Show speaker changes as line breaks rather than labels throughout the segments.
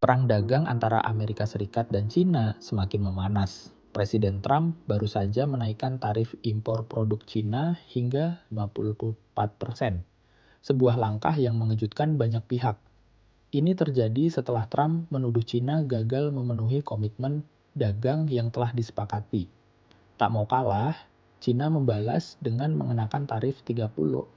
Perang dagang antara Amerika Serikat dan Cina semakin memanas. Presiden Trump baru saja menaikkan tarif impor produk Cina hingga 54%, sebuah langkah yang mengejutkan banyak pihak. Ini terjadi setelah Trump menuduh Cina gagal memenuhi komitmen dagang yang telah disepakati. Tak mau kalah, Cina membalas dengan mengenakan tarif 34%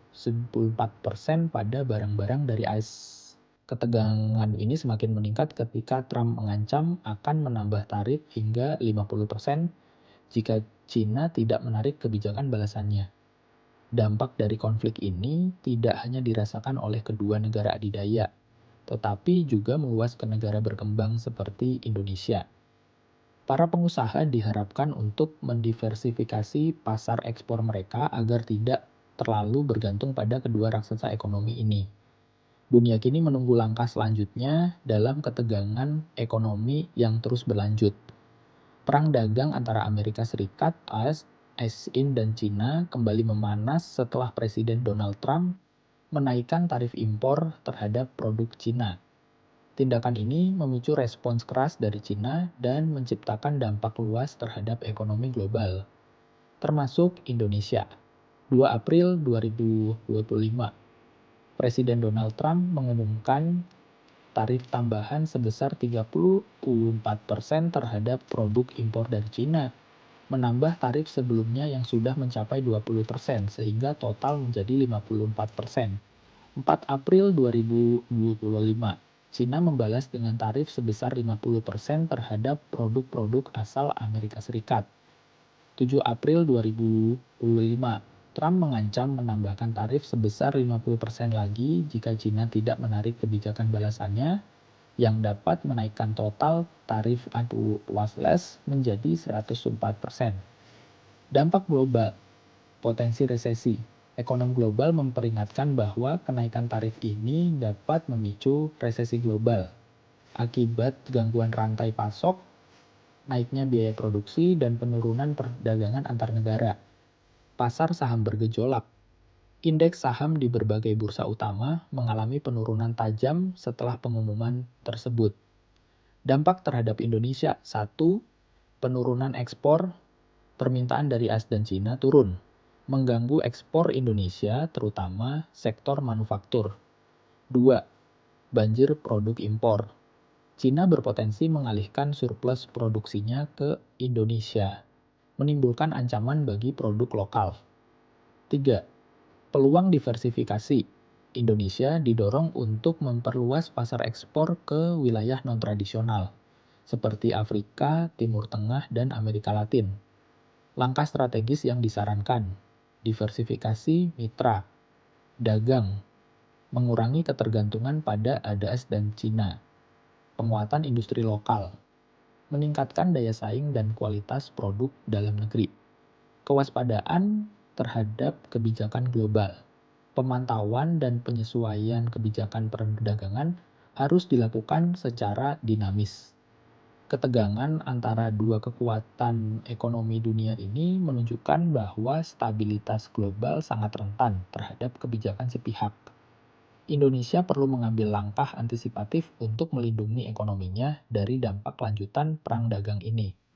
pada barang-barang dari AS. Ketegangan ini semakin meningkat ketika Trump mengancam akan menambah tarif hingga 50% jika Cina tidak menarik kebijakan balasannya. Dampak dari konflik ini tidak hanya dirasakan oleh kedua negara adidaya, tetapi juga meluas ke negara berkembang seperti Indonesia. Para pengusaha diharapkan untuk mendiversifikasi pasar ekspor mereka agar tidak terlalu bergantung pada kedua raksasa ekonomi ini. Dunia kini menunggu langkah selanjutnya dalam ketegangan ekonomi yang terus berlanjut. Perang dagang antara Amerika Serikat, AS, dan Cina kembali memanas setelah Presiden Donald Trump menaikkan tarif impor terhadap produk Cina. Tindakan ini memicu respons keras dari Cina dan menciptakan dampak luas terhadap ekonomi global, termasuk Indonesia. 2 April 2025, Presiden Donald Trump mengumumkan tarif tambahan sebesar 34% terhadap produk impor dari Cina, menambah tarif sebelumnya yang sudah mencapai 20% sehingga total menjadi 54%. 4 April 2025, Cina membalas dengan tarif sebesar 50% terhadap produk-produk asal Amerika Serikat. 7 April 2025, Trump mengancam menambahkan tarif sebesar 50% lagi jika Cina tidak menarik kebijakan balasannya, yang dapat menaikkan total tarif AUKUS menjadi 104%. Dampak global, potensi resesi. Ekonom global memperingatkan bahwa kenaikan tarif ini dapat memicu resesi global akibat gangguan rantai pasok, naiknya biaya produksi, dan penurunan perdagangan antar negara. Pasar saham bergejolak. Indeks saham di berbagai bursa utama mengalami penurunan tajam setelah pengumuman tersebut. Dampak terhadap Indonesia. 1. Penurunan ekspor. Permintaan dari AS dan Cina turun, mengganggu ekspor Indonesia terutama sektor manufaktur. 2. Banjir produk impor. Cina berpotensi mengalihkan surplus produksinya ke Indonesia, menimbulkan ancaman bagi produk lokal. 3. Peluang diversifikasi. Indonesia didorong untuk memperluas pasar ekspor ke wilayah non-tradisional, seperti Afrika, Timur Tengah, dan Amerika Latin. Langkah strategis yang disarankan: diversifikasi mitra dagang, mengurangi ketergantungan pada AS dan Cina, penguatan industri lokal, meningkatkan daya saing dan kualitas produk dalam negeri, kewaspadaan terhadap kebijakan global. Pemantauan dan penyesuaian kebijakan perdagangan harus dilakukan secara dinamis. Ketegangan antara dua kekuatan ekonomi dunia ini menunjukkan bahwa stabilitas global sangat rentan terhadap kebijakan sepihak. Indonesia perlu mengambil langkah antisipatif untuk melindungi ekonominya dari dampak lanjutan perang dagang ini.